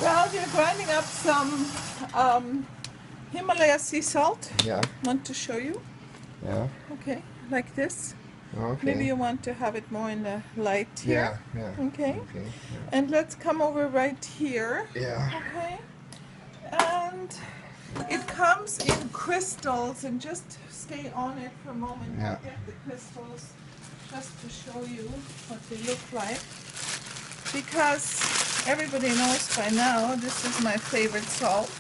Well, we're grinding up some Himalaya sea salt. Yeah. Want to show you? Yeah. Okay, like this. Okay. Maybe you want to have it more in the light here. Yeah. Okay. Okay. Yeah. And let's come over right here. Yeah. Okay. And it comes in crystals, and just stay on it for a moment. Yeah. I'll get the crystals just to show you what they look like. Because everybody knows by now this is my favorite salt.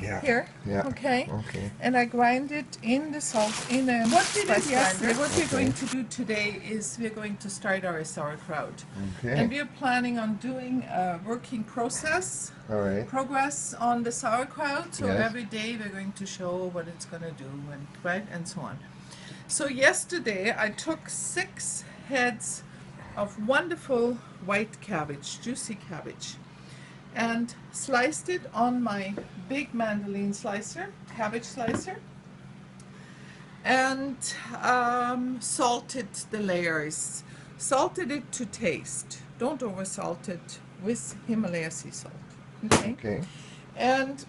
Yeah. Here. Yeah. Okay. Okay. And I grind it in the salt in a what we did yesterday. What we're Okay. going to do today is we're going to start our sauerkraut. Okay. And we're planning on doing a working process. All right. Progress on the sauerkraut. So Yes. every day we're going to show what it's going to do and right and so on. So yesterday I took 6 heads of wonderful white cabbage, juicy cabbage, and sliced it on my big mandolin slicer, cabbage slicer, and salted the layers. Salted it to taste. Don't over salt it with Himalaya sea salt. Okay. Okay. And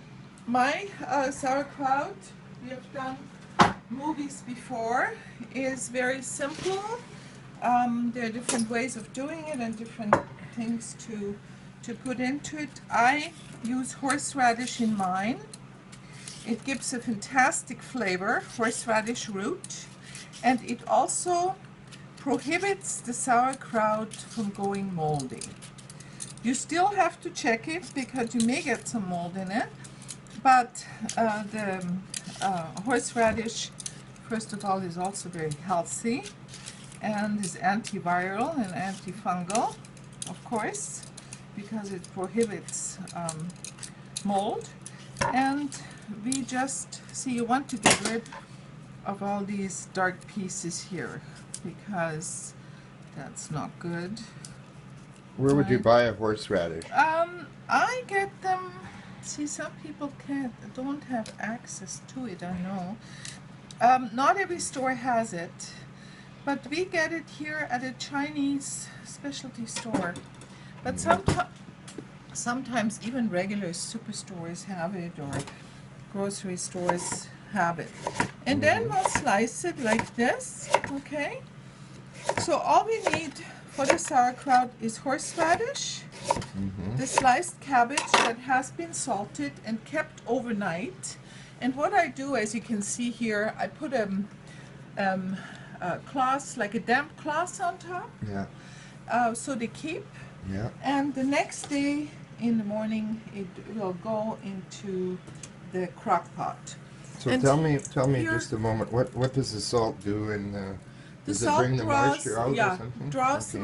my sauerkraut, we have done movies before, is very simple. There are different ways of doing it and different things to put into it. I use horseradish in mine. It gives a fantastic flavor, horseradish root, and it also prohibits the sauerkraut from going moldy. You still have to check it because you may get some mold in it, but the horseradish, first of all, is also very healthy and is antiviral and antifungal, of course, because it prohibits mold. And we just see, you want to get rid of all these dark pieces here because that's not good. Where would you buy a horseradish? I get them. See, some people don't have access to it. I know. Not every store has it, but we get it here at a Chinese specialty store. But sometimes even regular superstores have it, or grocery stores have it. And then we'll slice it like this. Okay. So all we need for the sauerkraut is horseradish, the sliced cabbage that has been salted and kept overnight. And what I do, as you can see here, I put a cloth, like a damp cloth on top, so they keep. Yeah. And the next day in the morning, it will go into the crock pot. So and tell me here, just a moment. What does the salt do in the does it salt bring the moisture out or something? draws Okay.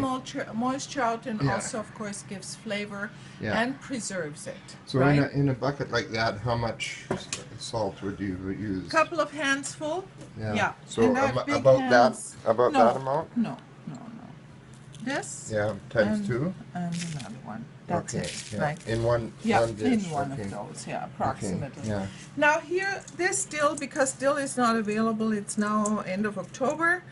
the moisture out, and Yeah. also, of course, gives flavor Yeah. and preserves it. So right? in a bucket like that, how much salt would you use? Couple of handsful. Yeah. So And I have big about hands. that No. amount? No. This. Yeah, times and, 2. And another one. That's okay. it. Yeah. Right. In one dish. In one okay. of those. Yeah, approximately. Okay. Yeah. Now here, this dill, because dill is not available, it's now end of October,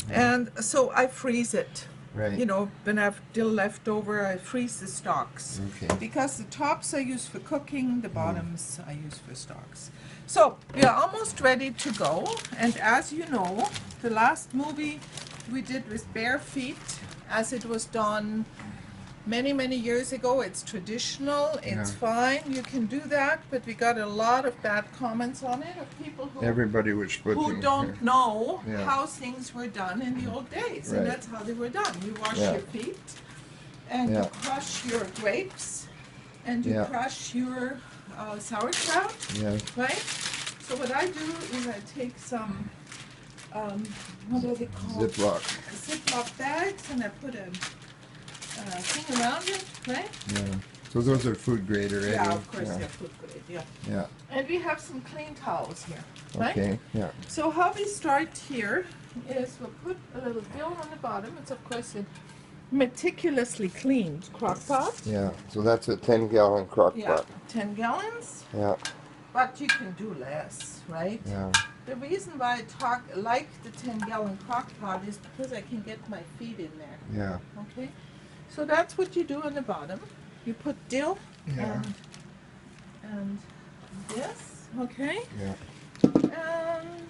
and so I freeze it. Right. You know, when I have dill left over, I freeze the stalks. Okay. Because the tops I use for cooking, the bottoms I use for stalks. So we are almost ready to go, and as you know, the last movie we did with bare feet, as it was done many years ago. It's traditional, it's fine, you can do that, but we got a lot of bad comments on it of people Everybody was who don't know Yeah. how things were done in the old days. Right. And that's how they were done. You wash Yeah. your feet, and you crush your grapes, and you Yeah. crush your sauerkraut, Yeah. right? So what I do is I take some, what are they called? Ziploc bags, and I put a thing around it, right? Yeah. So those are food grade already. Yeah, of course, they're food grade, yeah. Yeah. And we have some clean towels here, right? Okay. Yeah. So how we start here is we'll put a little dill on the bottom. It's of course a meticulously cleaned crock pot. Yeah. So that's a 10-gallon crock pot. 10 gallons. Yeah. But you can do less, right? Yeah. The reason why I like the 10-gallon crock pot is because I can get my feet in there. Yeah. Okay? So that's what you do on the bottom. You put dill Yeah. And this, okay? Yeah. And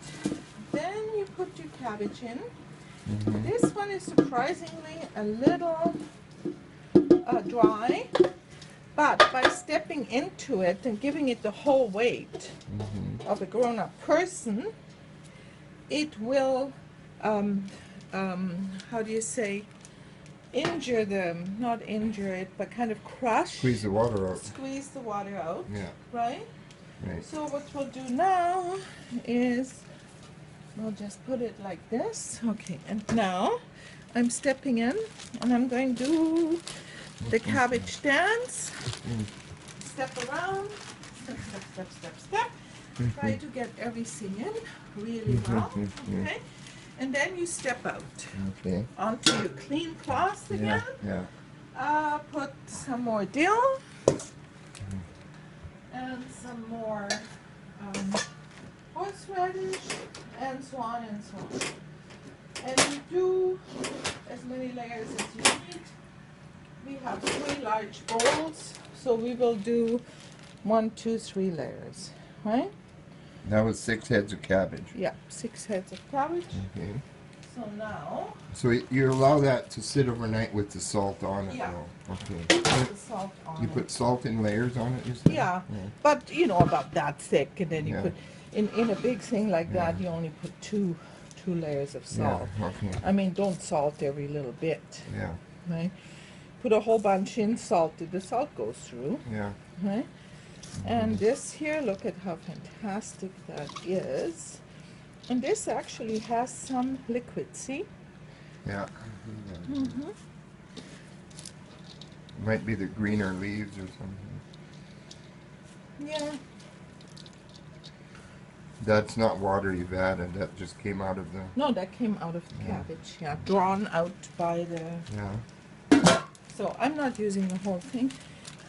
then you put your cabbage in. Mm-hmm. This one is surprisingly a little dry, but by stepping into it and giving it the whole weight Mm-hmm. of a grown-up person, it will, how do you say, injure them, not injure it, but kind of crush. Squeeze the water out. Squeeze the water out, Yeah. right? Right. So what we'll do now is we'll just put it like this. Okay, and now I'm stepping in and I'm going to do the cabbage dance. Step around, step, step, step, step, step. Try to get everything in really well, okay? And then you step out Okay. onto your clean cloth again. Yeah. Put some more dill and some more horseradish and so on and so on. And you do as many layers as you need. We have 3 large bowls, so we will do 1, 2, 3 layers, right? That was 6 heads of cabbage. Yeah, 6 heads of cabbage. Okay. So now, So you allow that to sit overnight with the salt on it, Yeah. though? Okay. put the salt on You it. put salt in layers on it, you said? Yeah, but you know, about that thick, and then you Yeah. put in a big thing like that, you only put two layers of salt. Yeah, okay. I mean, don't salt every little bit, Yeah, right? Put a whole bunch in, salted, the salt goes through, yeah. right? And this here, look at how fantastic that is. And this actually has some liquid, see? Yeah. Mm-hmm. Might be the greener leaves or something. Yeah. That's not water you've added, that just came out of the... No, that came out of the Yeah. cabbage, yeah. Drawn out by the... Yeah. So I'm not using the whole thing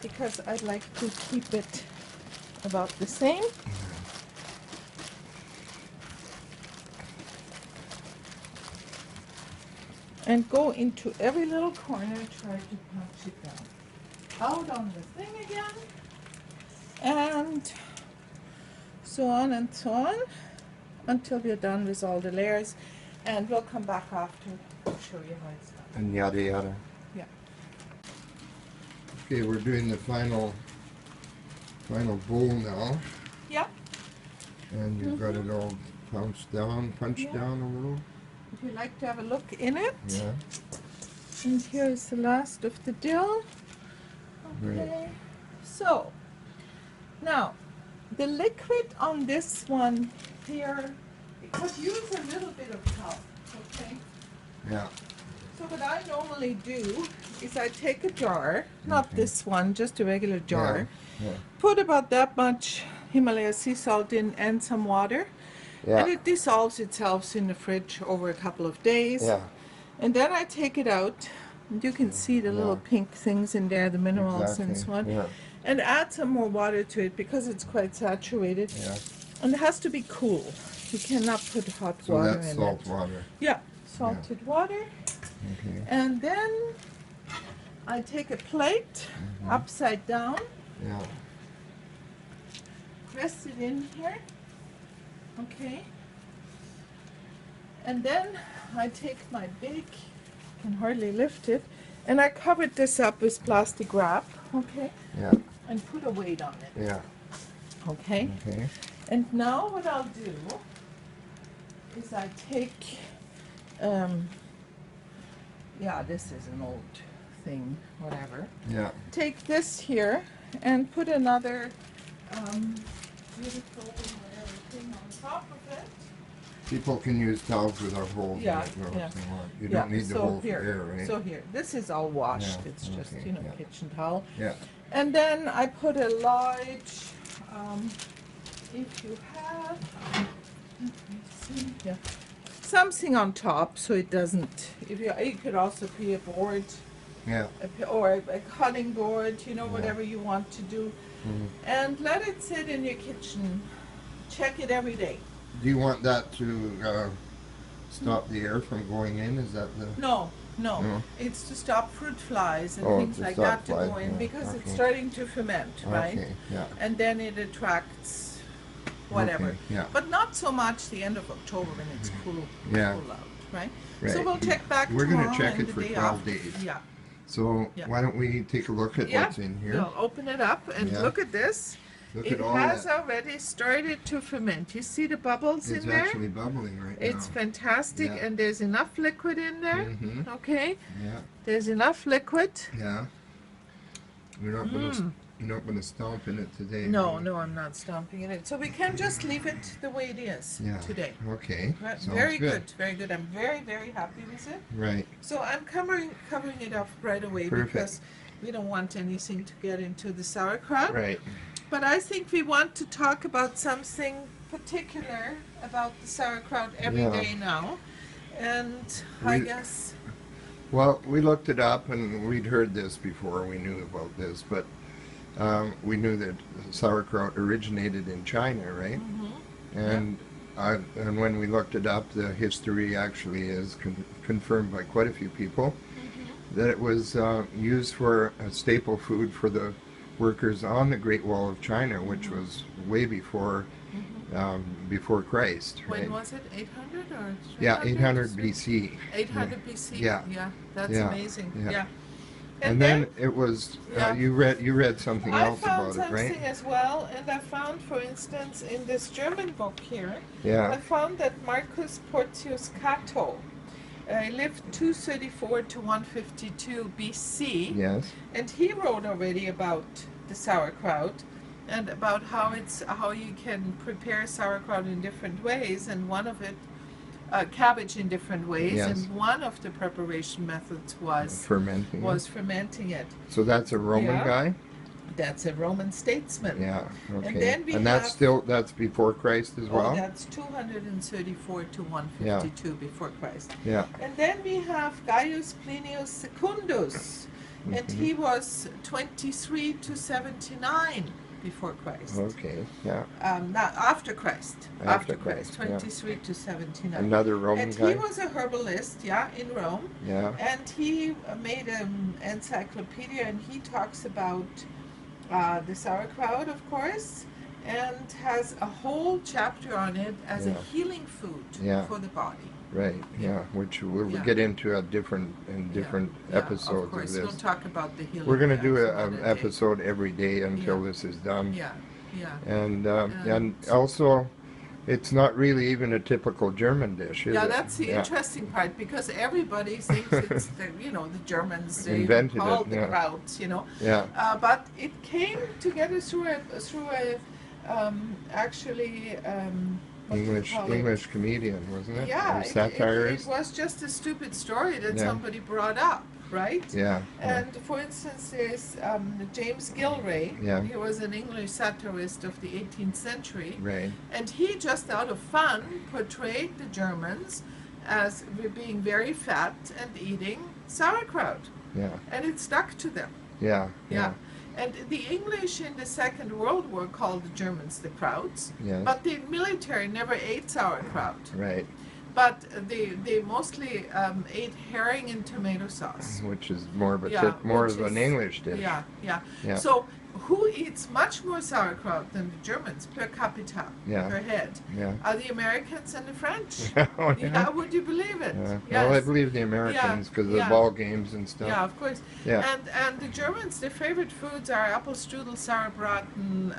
because I'd like to keep it about the same. And go into every little corner, try to punch it down. Out on the thing again. And so on and so on until we're done with all the layers. And we'll come back after to show you how it's done. And yada yada. Yeah. Okay, we're doing the final bowl now. Yeah. And you've got it all punched down Yeah. a little. If you'd like to have a look in it. Yeah. And here is the last of the dill. Great. Okay. So, now, the liquid on this one here, it could use a little bit of help, okay? Yeah. So what I normally do is I take a jar, not Okay. this one, just a regular jar, Yeah. put about that much Himalayan sea salt in and some water, Yeah. and it dissolves itself in the fridge over a couple of days. Yeah. And then I take it out, and you can see the little Yeah. pink things in there, the minerals and Exactly. so on. Yeah. And add some more water to it because it's quite saturated. Yeah. And it has to be cool. You cannot put hot So water that's in salt it. water. Yeah, salted water. Okay. And then I take a plate upside down, Yeah. press it in here. Okay. And then I take my big, can hardly lift it, and I covered this up with plastic wrap, okay, Yeah. and put a weight on it, Yeah. okay. Okay. And now what I'll do is I take, yeah, this is an old thing, whatever. Yeah. Take this here and put another beautiful whatever thing on top of it. People can use towels without holes Yeah, in it, though, yeah. if they want. You Yeah, don't need the so hole for here, air, right? So here, this is all washed. Yeah, It's just, okay, you know, yeah. kitchen towel. Yeah. And then I put a large, if you have, let me see, yeah, something on top so it doesn't. If you could also be a board, Yeah. or a cutting board, you know, Yeah. whatever you want to do, Mhm. and let it sit in your kitchen. Check it every day. Do you want that to stop the air from going in? Is that the... No, No, No? it's to stop fruit flies and Oh, things to like stop that to flies, go in yeah, because it's okay. starting to ferment, right? Okay, yeah. And then it attracts whatever. Okay, yeah. But not so much the end of October when it's Yeah. cool out, right? Right. So we'll check back We're tomorrow gonna check and it the for day 12 after. days. Yeah. So Yeah. why don't we take a look at Yeah. what's in here? We'll open it up and Yeah. look at this. Look It at all has that. already started to ferment. You see the bubbles It's in there? actually bubbling right It's now. fantastic, Yeah. and there's enough liquid in there. Mhm. Okay, Yeah, there's enough liquid. yeah. You're not gonna stomp in it today. No, are you? no, I'm not stomping in it. So we can just leave it the way it is Yeah. today. Okay. Right, Sounds very good, very good. I'm very, very happy with it. Right. So I'm covering it up right away Perfect. because we don't want anything to get into the sauerkraut. Right. But I think we want to talk about something particular about the sauerkraut every day Yeah. now. And I We- guess, Well, we looked it up and we'd heard this before. We knew about this, but we knew that sauerkraut originated in China, right? And and when we looked it up, the history actually is confirmed by quite a few people that it was used for a staple food for the workers on the Great Wall of China, which was way before before Christ. when Right? was it? 800 or 300? Yeah, 800 BC. 800 BC. Yeah. Yeah, that's Yeah. amazing. Yeah. Yeah. And then it was Yeah. you read something I else found about it, right? something as well, and I found, for instance, in this German book here, I Yeah. found that Marcus Porcius Cato lived 234 to 152 BC, Yes. and he wrote already about the sauerkraut and about how you can prepare sauerkraut in different ways, and one of it, cabbage in different ways, Yes. and one of the preparation methods was Fermenting. it. So that's a Roman Yeah. guy? That's a Roman statesman. Yeah. Okay. then we that's have- that's before Christ as Oh, well? that's 234 to 152 before Christ. Yeah. And then we have Gaius Plinius Secundus, and Mhm. he was 23 to 79 before Christ. Okay. Yeah. Not after Christ. After Christ, yeah. 23 to 79. Another Roman and guy? he was a herbalist, yeah, in Rome. Yeah. And he made an encyclopedia, and he talks about the sauerkraut, of course, and has a whole chapter on it as a Yeah. healing food Yeah. for the body. Right. Yeah. Which we'll Yeah. get into in different Yeah, episodes of course. of We'll this. talk about the healing. We're going to do some an other day. episode every day until Yeah. this is done. Yeah, yeah. And also, it's not really even a typical German dish, is Yeah, it? that's the Yeah. interesting part, because everybody thinks it's the Germans, they Invented called it, the yeah. krauts, Yeah. But it came together through a actually what do you call it? English comedian, wasn't it? Yeah, Or it satirist. was just a stupid story that Yeah. somebody brought up, right? Yeah. And for instance, there's James Gilray. Yeah. He was an English satirist of the 18th century. Right. And he, just out of fun, portrayed the Germans as being very fat and eating sauerkraut. Yeah. And it stuck to them. Yeah. Yeah. And the English in the Second World War called the Germans the Krauts. Yes. But the military never ate sauerkraut. Right. But they mostly ate herring and tomato sauce. Which is more of a Yeah, more which of an is- English dish. Yeah, yeah. Yeah. So who eats much more sauerkraut than the Germans per capita, Yeah. per head? Yeah. Are the Americans and the French? Oh, Yeah, would you believe it? Yeah. Yes. Well, I believe the Americans because of yeah. the ball games and stuff. Yeah, of course. Yeah. And the Germans, their favorite foods are apfelstrudel, sauerbraten,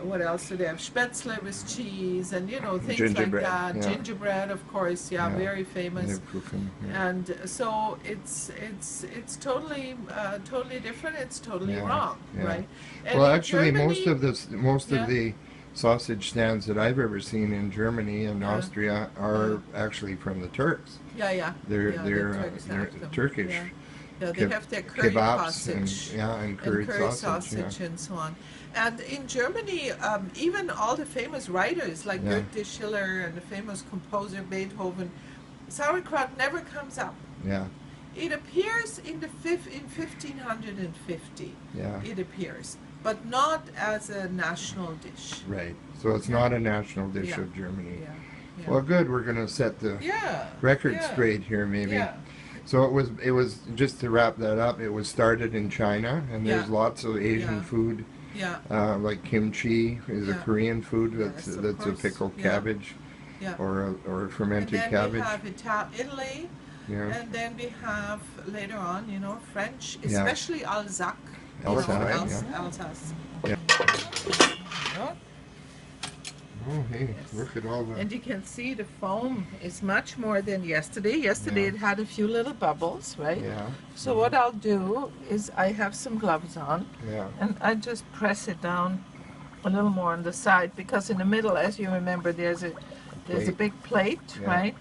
what else do they have? Spätzle with cheese, and things Gingerbread, like that. yeah. Gingerbread, of course, yeah, Yeah. very famous. Lebkuchen, yeah. And so it's totally different. It's totally Yeah, wrong, yeah. right? And Well, in actually, most Germany- of the sausage stands that I've ever seen in Germany and Yeah. Austria are actually from the Turks. yeah, They're yeah, they're the Turks they're have them, Turkish. Yeah, yeah, they keb- have their curry kebabs sausage. and curried curry sausage. and so on. And in Germany, even all the famous writers like Yeah. Goethe, Schiller, and the famous composer Beethoven, sauerkraut never comes up. Yeah, It appears in 1550. yeah, It appears, but not as a national dish. right. So it's not a national dish Yeah. of Germany. Yeah. Yeah. Well, good. We're gonna set the Yeah. record Yeah. straight here, maybe. Yeah. So it was just to wrap that up. It was started in China, and there's Yeah. lots of Asian Yeah. food, Yeah. like kimchi is a Yeah. Korean food. Yes, of That's a course. pickled Yeah. cabbage, Yeah. or And fermented then cabbage. we have Italy, Yeah. and then we have later on, French, Yeah. especially Alsace. Alsace, Alsace. Yeah. You know? Oh, hey, Yes. look at all the. And you can see the foam is much more than yesterday. Yesterday Yeah. it had a few little bubbles, right? Yeah. So what I'll do is I have some gloves on, Yeah. and I just press it down a little more on the side, because in the middle, as you remember, there's a Plate. big plate, Yeah. right?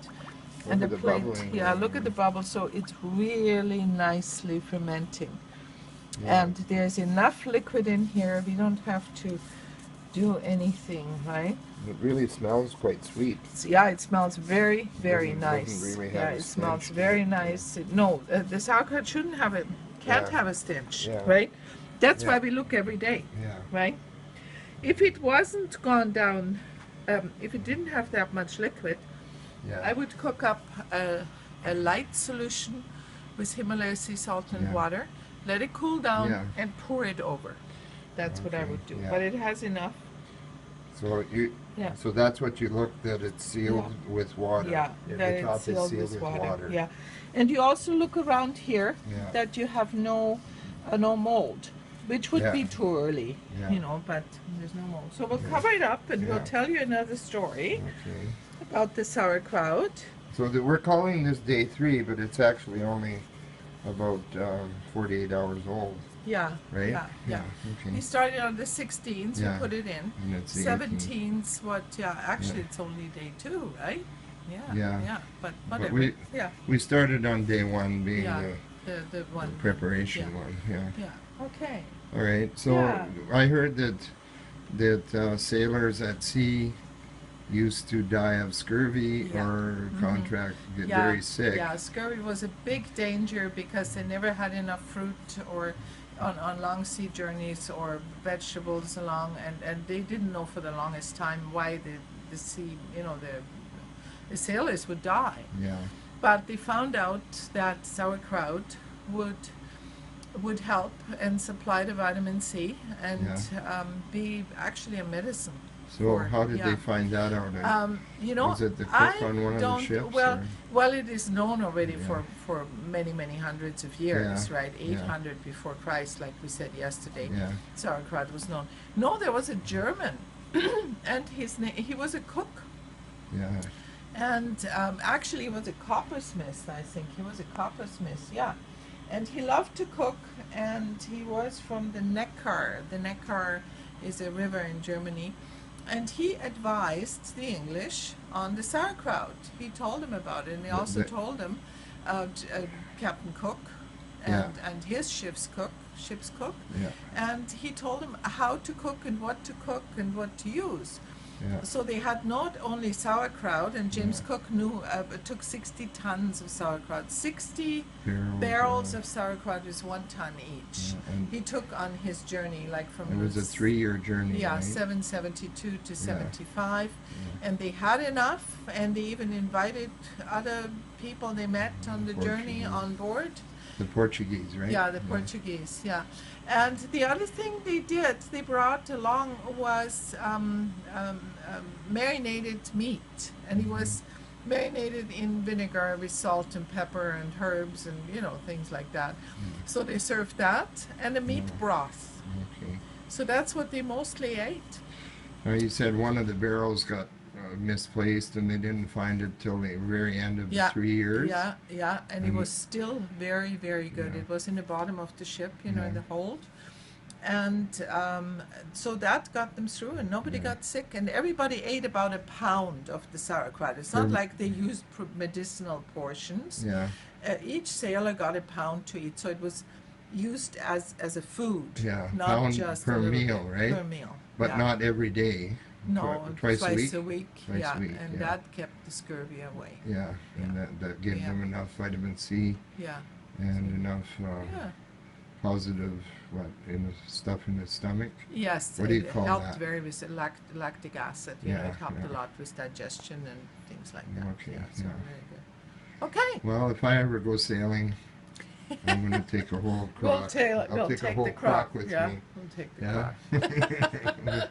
And Look the at the plate, bubbling yeah, going look at the on. bubbles. So it's really nicely fermenting. Yeah. And there's enough liquid in here. We don't have to do anything, right? It really smells quite sweet. Yeah, it smells very, very Doesn't nice. really have Yeah, a it smells stench to very it, yeah. nice. No, the sauerkraut shouldn't have a, can't Yeah. have a stench, Yeah. right? That's Yeah. why we look every day, Yeah. right? If it wasn't gone down, if it didn't have that much liquid, Yeah. I would cook up a light solution with Himalayan sea salt and Yeah. water, let it cool down, Yeah. and pour it over. That's what I Okay, would do. yeah. But it has enough. So Yeah. So that's what you look, that it's sealed with water. Yeah, The that top it's sealed is with water. Yeah, and you also look around here Yeah. that you have no mold, which would be Yeah. too early, Yeah. but there's no mold. So we'll cover it up, and we'll Yeah. tell you another story Okay. about the sauerkraut. So we're calling this day 3, but it's actually only about 48 hours old, Yeah, right? yeah. Okay. We started on the 16th. Yeah. We put it in. And it's the 17th. What? Yeah. Actually, Yeah. it's only day 2, right? Yeah. Yeah. Yeah. But But whatever. Yeah. we started on day 1 being Yeah. the The one. preparation Yeah. one. Yeah. Yeah. Okay. All right. So Yeah. I heard that sailors at sea used to die of scurvy Yeah. or get Yeah, very sick. Yeah, scurvy was a big danger because they never had enough fruit or on long sea journeys or vegetables along, and they didn't know for the longest time why the sea, the sailors would die. Yeah. But they found out that sauerkraut would help and supply the vitamin C and be actually a medicine. So how did they yeah. find that out? Was it the cook I on one of the don't. ships? Well, or- well, it is known already Yeah. for many hundreds of years, Yeah, right? yeah. 800 before Christ, like we said yesterday. Yeah. Sauerkraut was known. No, there was a German, and he was a cook, Yeah. and actually he was a coppersmith. I think he was a coppersmith. Yeah, and he loved to cook, and he was from the Neckar. The Neckar is a river in Germany. And he advised the English on the sauerkraut. He told them about it, and he also told them, Captain Cook and his ship's cook, Yeah. and he told them how to cook and what to use. Yeah. So they had not only sauerkraut, and James Cook knew it took 60 tons of sauerkraut. 60 barrels of sauerkraut is 1 ton each. Yeah, and He took on his journey, like from it was a 3-year journey. yeah, right? 772 to 75, Yeah. and they had enough, and they even invited other people they met on the journey Portuguese. on board. The Portuguese, right? Yeah, the Portuguese, yeah. And the other thing they brought along was marinated meat, and he was marinated in vinegar with salt and pepper and herbs and things like that. So they served that and a meat broth. Okay. So that's what they mostly ate. Now you said one of the barrels got misplaced and they didn't find it till the very end of the 3 years. Yeah, and it was still very, very good. Yeah. It was in the bottom of the ship, in Yeah. the hold. And so that got them through, and nobody got sick, and everybody ate about a pound of the sauerkraut. It's not like they used medicinal portions. Yeah. Each sailor got a pound to eat, so it was used as a food, Yeah. not Pound just per a little meal, bit right? per meal. But yeah. not every day. No, Twice a week? a week. Twice yeah, a week, and yeah. that kept the scurvy away. Yeah. And Yeah. that gave Yeah. them enough vitamin C Yeah. and enough Yeah. positive what, in the stuff in the stomach? Yes, What do you it call helped that? very with the lactic acid. You know, Yeah, it helped yeah. a lot with digestion and things like that. Okay, So yeah. very good. Okay. Well, if I ever go sailing, I'm going to take a whole crock. We'll take I'll take a whole the crock with yeah, me. we'll take the Yeah. crock.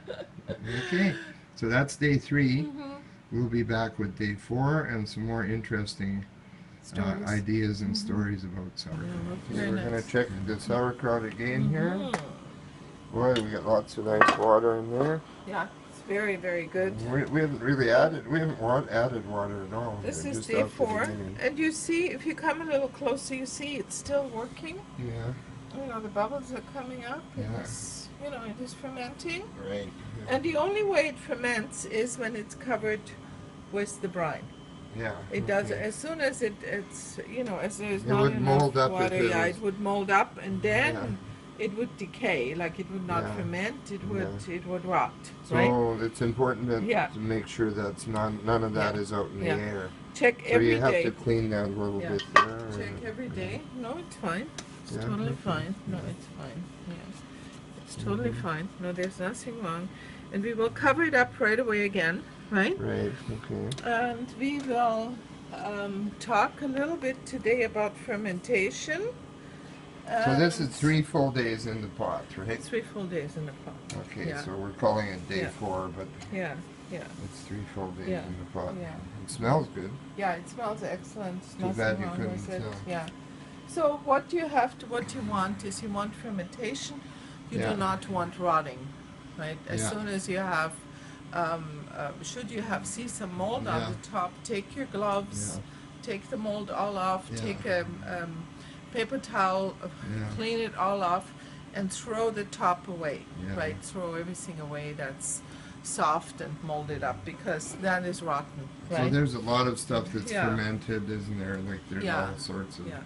Okay, so that's day 3. Mm-hmm. We'll be back with day 4 and some more interesting Stories. ideas and stories about sauerkraut. Yeah, very We're going nice. to check the sauerkraut again here. Mhm. Boy, we got lots of nice water in there. Yeah, it's very, very good. We haven't really added water at all. This here, is just day off the 4, beginning. and you see, if you come a little closer, you see it's still working. Yeah, You know, the bubbles are coming up. Yeah. It's, you know, it is fermenting. right. And the only way it ferments is when it's covered with the brine. Yeah. It does, okay. as soon as it's, you know, as there's It not would enough mold up if water, it yeah, was- it would mold up, and then Yeah. it would decay, like it would not Yeah. ferment, it Yeah. would rot, right? So it's important Yeah. to make sure that's none of that Yeah. is out in Yeah. the air. Check So every you have day. to clean that a little Yeah. bit. Check every day. No, it's fine. It's Yeah, totally okay. fine. No, it's fine. Yeah. It's totally fine. No, there's nothing wrong. And we will cover it up right away again, right? Right. Okay. And we will talk a little bit today about fermentation. So this is And 3 full days in the pot, right? 3 full days in the pot. Okay. Yeah. So we're calling it day Yeah. 4, but Yeah, yeah, it's 3 full days Yeah. in the pot. yeah. It smells good. Yeah, it smells excellent. Too Nothing bad you wrong couldn't with it. tell. Yeah. So what you want is you want fermentation. You Yeah. do not want rotting, right? As Yeah. soon as you have, should you see some mold Yeah. on the top, take your gloves, take the mold all off, Yeah. take a paper towel, Yeah. clean it all off, and throw the top away, Yeah. right? Throw everything away that's soft and molded up, because that is rotten, right? So there's a lot of stuff that's Yeah. fermented, isn't there? Like there's Yeah. all sorts of. Yeah.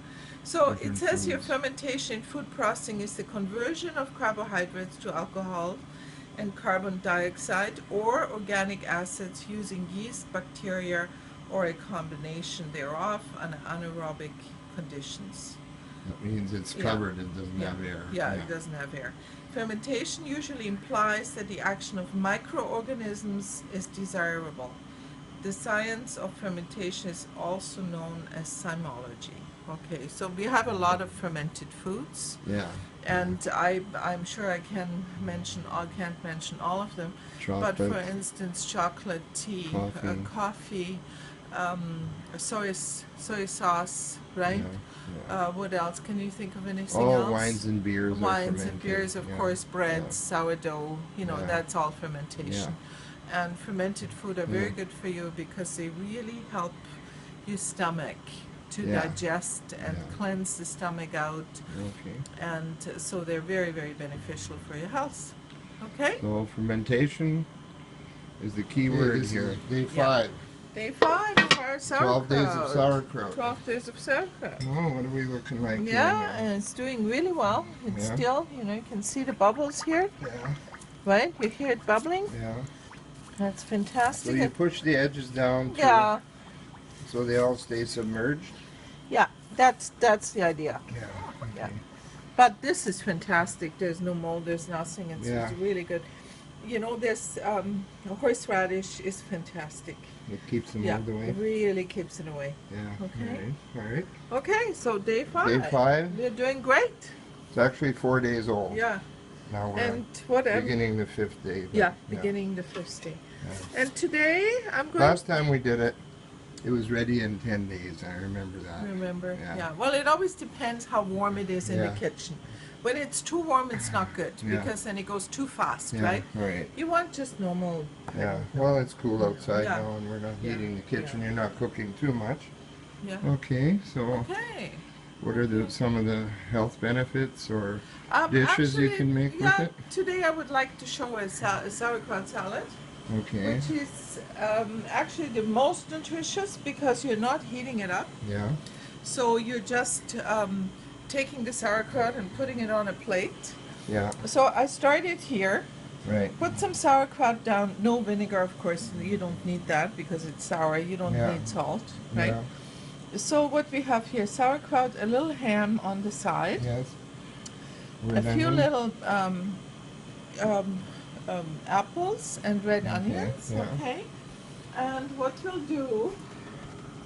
So it different says here foods. fermentation in food processing is the conversion of carbohydrates to alcohol and carbon dioxide or organic acids using yeast, bacteria, or a combination thereof under anaerobic conditions. That means it's Yeah. covered. It doesn't Yeah. have air. Yeah, it doesn't have air. Fermentation usually implies that the action of microorganisms is desirable. The science of fermentation is also known as zymology. Okay, so we have a lot of fermented foods, Yeah. and I'm sure I can't mention all of them. Chocolate. But for instance, chocolate, tea, coffee, soy sauce, right? Yeah. What else? Can you think of anything All else? wines and beers. are Wines and fermented. beers, of Yeah. course, bread, Yeah. sourdough, you know, Yeah. that's all fermentation. And fermented food are very Yeah. good for you because they really help your stomach to Yeah. digest and Yeah. cleanse the stomach out. Okay. And so they're very, very beneficial for your health. Okay? So fermentation is the key word This here. is day Yeah. 5. Day 5 of our 12 sauerkraut. days of sauerkraut. 12 days of sauerkraut. Oh, what are we looking like here Yeah, now? and it's doing really well. It's Yeah. still, you know, you can see the bubbles here, Yeah. right? You hear it bubbling. Yeah. That's So fantastic. you push the edges down Yeah, so they all stay submerged? yeah, that's the idea. Yeah. Yeah. But this is fantastic. There's no mold. There's nothing. It's Yeah. really good. You know, this horseradish is fantastic. It keeps the Yeah, mold it away? really keeps it away. Yeah. Okay. All right. Okay, so day 5. Day 5. We're doing great. It's actually 4 days old. Yeah, Now we're and whatever. beginning the 5th day. but Yeah, beginning the 1st day. Yeah. And today I'm going Last time we did it, it was ready in 10 days. I remember that. Remember? Yeah. Yeah. Well, it always depends how warm it is in the Yeah. kitchen. When it's too warm, it's not good Yeah. because then it goes too fast, Yeah, right? right. You want just normal. Yeah. Well, it's cool outside Yeah. now, and we're not Yeah. heating the kitchen. You're not cooking too much. Yeah. Okay. So, Okay. what are some of the health benefits or dishes you Actually, can make yeah, with it? Today I would like to show a sauerkraut salad, Okay. which is actually the most nutritious because you're not heating it up. Yeah. So you're just taking the sauerkraut and putting it on a plate. Yeah. So I started here. Right. Put some sauerkraut down. No vinegar, of course. You don't need that because it's sour. You don't Yeah. need salt, right? Yeah. So what we have here, sauerkraut, a little ham on the side, Yes. Red a few onion? little um, apples and red Okay, onions, yeah. okay? And what you'll do,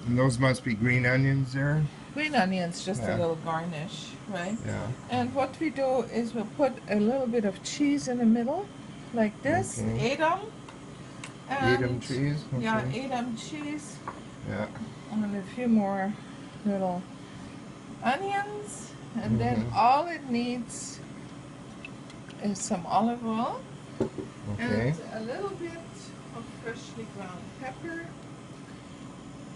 And those must be green onions there? green onions, just a Yeah. little garnish, right? Yeah. And what we do is we'll put a little bit of cheese in the middle, like this, Okay. Edam. Edam And cheese? Okay. yeah, Edam cheese. Yeah. And a few more little onions. And then Mhm. all it needs is some olive oil Okay. and a little bit of freshly ground pepper.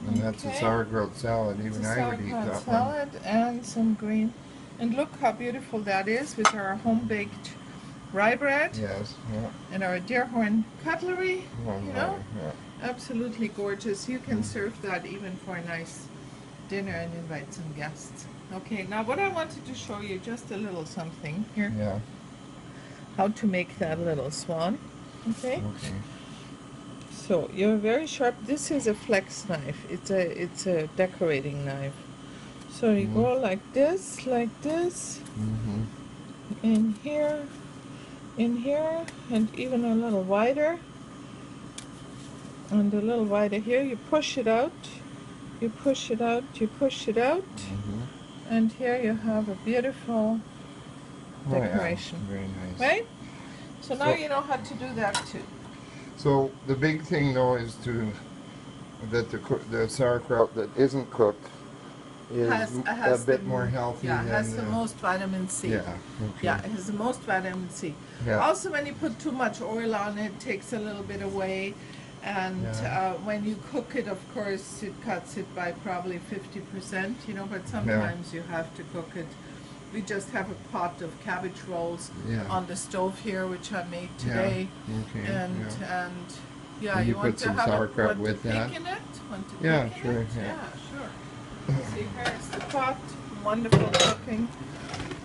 And that's a Okay. sauerkraut salad. It's Even a I would eat sauerkraut that one. salad and some green. And look how beautiful that is with our home-baked rye bread Yes. Yeah. and our deer horn cutlery. One You know? more, yeah. Absolutely gorgeous. You can serve that even for a nice dinner and invite some guests. Okay, now what I wanted to show you, just a little something here, Yeah. how to make that little swan. Okay, Okay. so you're very sharp. This is a flex knife. It's a decorating knife. So you go like this, Mm-hmm. in here, and even a little wider. And a little wider here. You push it out. You push it out. You push it out. Mm-hmm. And here you have a beautiful Oh, yeah. decoration. Very nice. Right? So now So- you know how to do that too. So the big thing though is that the sauerkraut that isn't cooked is a bit more healthy Yeah, than has the most vitamin C. Yeah. Okay. Yeah, it has the most vitamin C. Yeah. Also, when you put too much oil on it, it takes a little bit away. And Yeah. when you cook it, of course, it cuts it by probably 50%, you know, but sometimes you have to cook it. We just have a pot of cabbage rolls Yeah. on the stove here, which I made today. Yeah. Okay. And yeah, And you you want put to some have sauerkraut want with to that? pick in it? Want to Yeah, pick in sure, it? yeah. Sure. See, here's the pot. Wonderful cooking.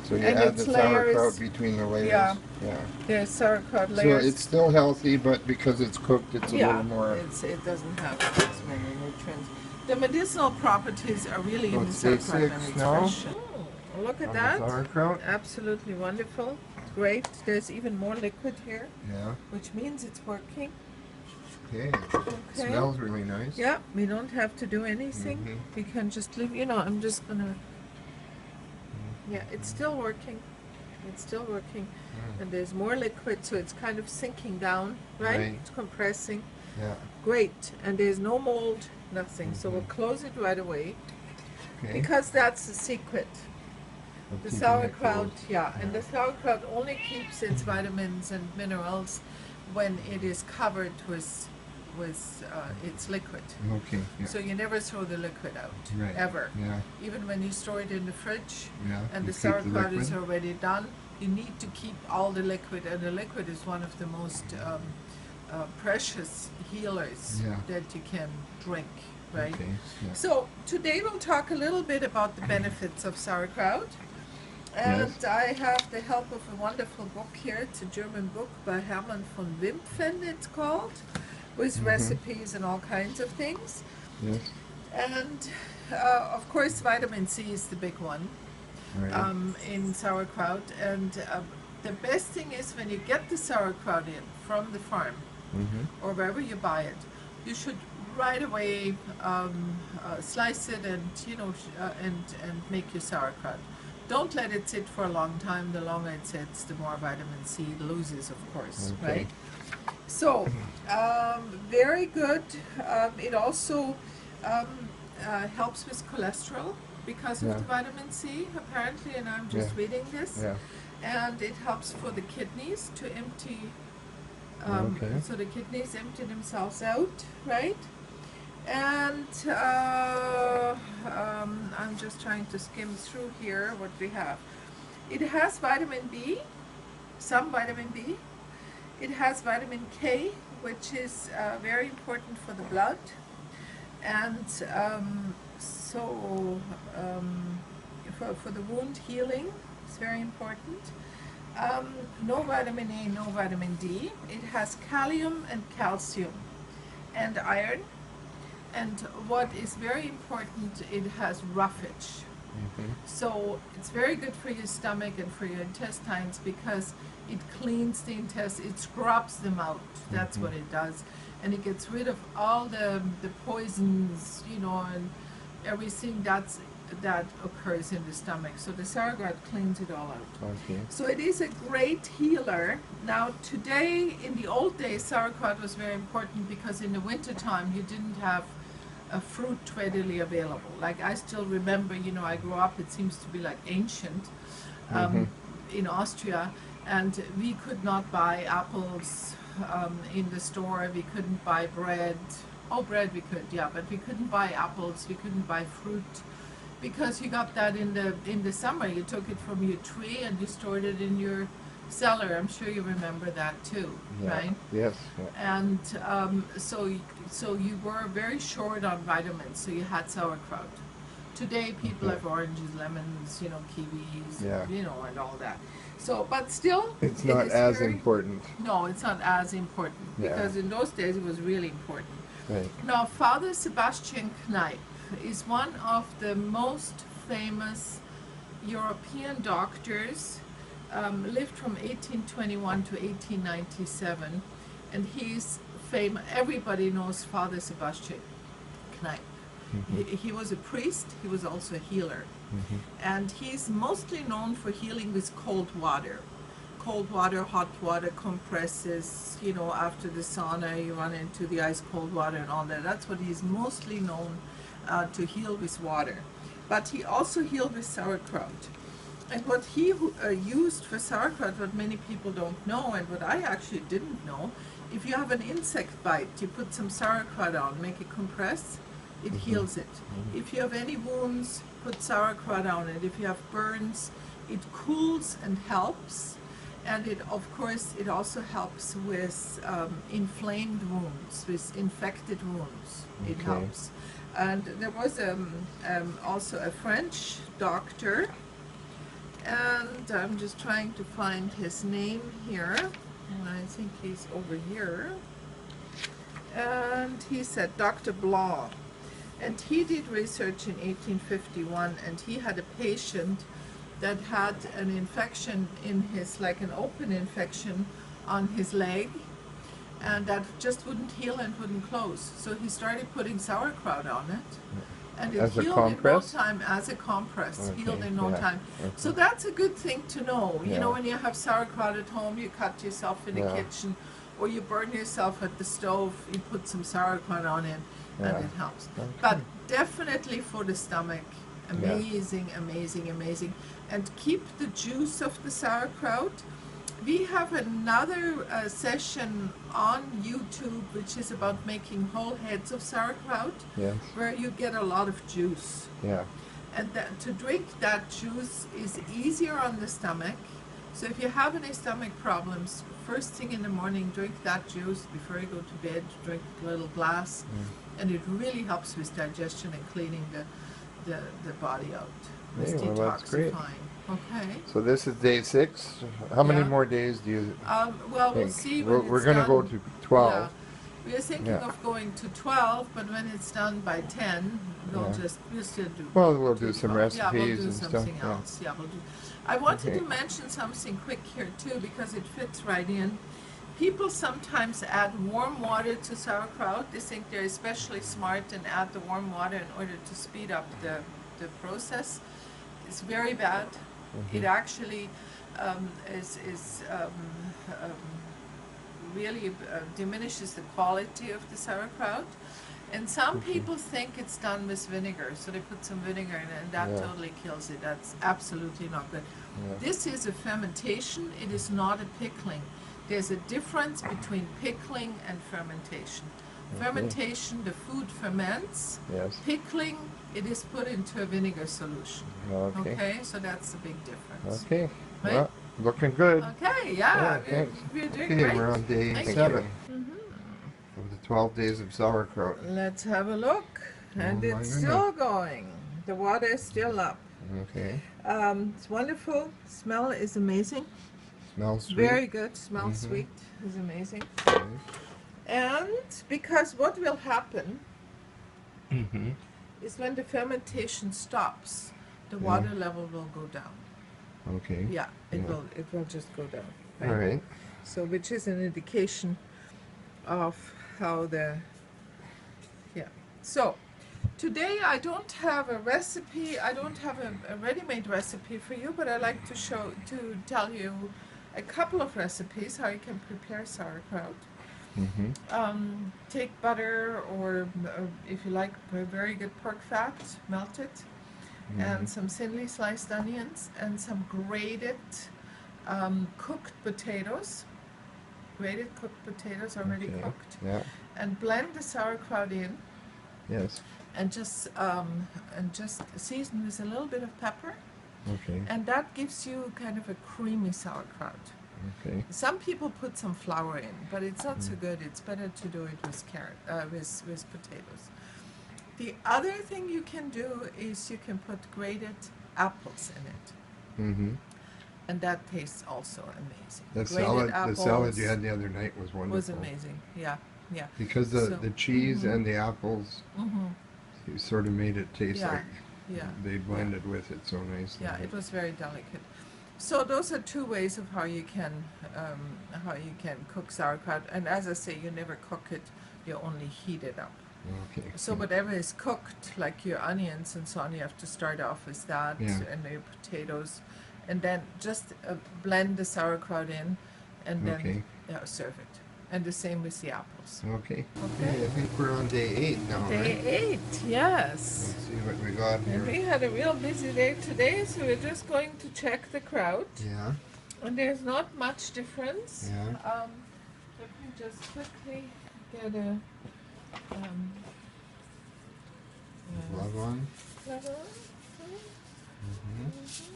So you And add it's the sauerkraut layers. between the layers. Yeah. Yeah. There's sauerkraut So layers. it's still healthy, but because it's cooked, it's a yeah, little more. it doesn't have as many nutrients. The medicinal properties are really So in the it's day sauerkraut 6 when it's now? fresh. Look at on that. the sauerkraut. Absolutely wonderful. Great. There's even more liquid here, Yeah. which means it's working. Okay. Okay. Smells really nice. Yeah, we don't have to do anything. Mhm. We can just leave, you know, I'm just gonna, yeah, it's still working. It's still working. And there's more liquid, so it's kind of sinking down, right? Right. It's compressing. Yeah. Great. And there's no mold, nothing. So we'll close it right away Okay. because that's the secret. Of The keeping it sauerkraut, closed. yeah, and the sauerkraut only keeps its vitamins and minerals when it is covered with its liquid. Okay. Yeah. So you never throw the liquid out, Right. ever. Yeah. Even when you store it in the fridge Yeah. and You the keep sauerkraut is liquid. already done, you need to keep all the liquid, and the liquid is one of the most precious healers Yeah. that you can drink, right? Okay. Yeah. So today we'll talk a little bit about the benefits of sauerkraut. And Yes. I have the help of a wonderful book here. It's a German book by Hermann von Wimpfen, it's called, with recipes and all kinds of things. Yes. And of course, vitamin C is the big one Right. in sauerkraut. And the best thing is when you get the sauerkraut in from the farm Mm-hmm. or wherever you buy it, you should right away slice it and and make your sauerkraut. Don't let it sit for a long time. The longer it sits, the more vitamin C it loses, of course, Okay. right? So, very good. It also helps with cholesterol because of Yeah. the vitamin C, apparently, and I'm just Yeah. reading this. Yeah. And it helps for the kidneys to empty, Okay. so the kidneys empty themselves out, right? And I'm just trying to skim through here what we have. It has vitamin B, some vitamin B. It has vitamin K, which is very important for the blood. And for the wound healing, it's very important. No vitamin A, no vitamin D. It has kalium and calcium and iron. And what is very important, it has roughage. So it's very good for your stomach and for your intestines because it cleans the intestines, it scrubs them out. That's what it does. And it gets rid of all the poisons, you know, and everything that occurs in the stomach. So the sauerkraut cleans it all out. Okay. So it is a great healer. Now today, in the old days, sauerkraut was very important because in the wintertime you didn't have a fruit readily available. Like I still remember, you know, I grew up, it seems to be like ancient, in Austria, and we could not buy apples in the store, we couldn't buy bread. Oh, bread we could, yeah, but we couldn't buy apples, we couldn't buy fruit because you got that in the summer. You took it from your tree and you stored it in your cellar. I'm sure you remember that too, right? Yes. Yeah. And so you were very short on vitamins, so you had sauerkraut. Today people have oranges, lemons, you know, kiwis, you know, and all that. So, but still, it's not as important. No, it's not as important because in those days it was really important. Right. Now, Father Sebastian Kneipp is one of the most famous European doctors. Lived from 1821 to 1897, and he's famous. Everybody knows Father Sebastian Kneipp. He was a priest. He was also a healer, and he's mostly known for healing with cold water, hot water compresses. You know, after the sauna, you run into the ice cold water and all that. That's what he's mostly known to heal with water. But he also healed with sauerkraut. And what he used for sauerkraut, what many people don't know, and what I actually didn't know, if you have an insect bite, you put some sauerkraut on, make it compress, it heals it. If you have any wounds, put sauerkraut on it. If you have burns, it cools and helps. And it, of course, it also helps with inflamed wounds, with infected wounds. It helps. And there was also a French doctor, and I'm just trying to find his name here, and I think he's over here, and he said Dr. Blanc, and he did research in 1851, and he had a patient that had an infection in his, like an open infection on his leg, and that just wouldn't heal and wouldn't close. So he started putting sauerkraut on it. And it healed in no time as a compress, healed in no time. So that's a good thing to know. You know, when you have sauerkraut at home, you cut yourself in the kitchen, or you burn yourself at the stove, you put some sauerkraut on it, and it helps. But definitely for the stomach, amazing, amazing, amazing. And keep the juice of the sauerkraut. We have another session on YouTube which is about making whole heads of sauerkraut, where you get a lot of juice. And to drink that juice is easier on the stomach. So if you have any stomach problems, first thing in the morning, drink that juice before you go to bed. Drink a little glass, and it really helps with digestion and cleaning the body out. With well, that's great. Okay. So this is day 6. How many more days do you well, think? we'll see. We're going to go to 12. Yeah. We are thinking of going to 12, but when it's done by 10, we'll still do. Well, we'll do some 12. recipes we'll do and something stuff. else. We'll do. I wanted to mention something quick here too, because it fits right in. People sometimes add warm water to sauerkraut. They think they're especially smart and add the warm water in order to speed up the process. It's very bad. It actually really diminishes the quality of the sauerkraut. And some people think it's done with vinegar, so they put some vinegar in it, and that totally kills it. That's absolutely not good. This is a fermentation. It is not a pickling. There's a difference between pickling and fermentation. Fermentation, the food ferments. Pickling, it is put into a vinegar solution. Okay, so that's the big difference. Okay, right? Well, looking good. Okay, we're doing great. We're on day 7 of the 12 days of sauerkraut. Let's have a look, and it's still going. The water is still up. Okay. It's wonderful. Smell is amazing. Smells sweet. Very good. Smells sweet. Is amazing. And because what will happen is when the fermentation stops, the Yeah. water level will go down. Okay. Yeah, Yeah. it will just go down. All right. So, which is an indication of how the, yeah. So, today I don't have a recipe, I don't have a ready-made recipe for you, but I like to tell you a couple of recipes how you can prepare sauerkraut. Mm-hmm. Take butter or if you like very good pork fat, melt it, and some thinly sliced onions and some grated cooked potatoes, already Okay. cooked, Yeah. and blend the sauerkraut in, Yes. and just season with a little bit of pepper, Okay. and that gives you kind of a creamy sauerkraut. Okay. Some people put some flour in, but it's not so good. It's better to do it with with potatoes. The other thing you can do is you can put grated apples in it, Mm-hmm. and that tastes also amazing. The Grated salad you had the other night was wonderful. was amazing. Yeah, yeah. Because the cheese and the apples, Mm-hmm. you sort of made it taste Yeah, like yeah. they blended with it so nicely. Yeah, it was very delicate. So those are two ways of how you can cook sauerkraut. And as I say, you never cook it; you only heat it up. Okay. So whatever is cooked, like your onions and so on, you have to start off with that, Yeah. and your potatoes, and then just blend the sauerkraut in, and then Okay. serve it. And the same with the apples. Okay. Okay. Okay, I think we're on day 8 now, Day right? 8, yes. Let's see what we got And we here. had a real busy day today, so we're just going to check the kraut. Yeah. And there's not much difference. Yeah. Let me just quickly get a Glove on. glove on. Mm-hmm.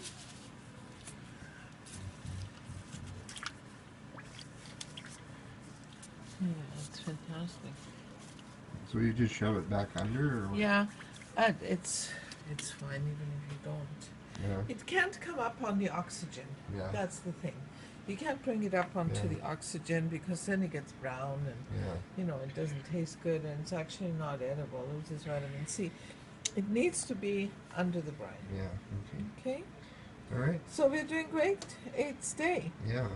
Yeah, it's fantastic. So you just shove it back under, or what? Yeah, it's fine even if you don't. Yeah. It can't come up on the oxygen. Yeah. That's the thing. You can't bring it up onto Yeah. the oxygen because then it gets brown and Yeah. it doesn't taste good and it's actually not edible. It is vitamin C. It needs to be under the brine. Yeah. Okay. Okay? All right. So we're doing great. 8th day. Yeah.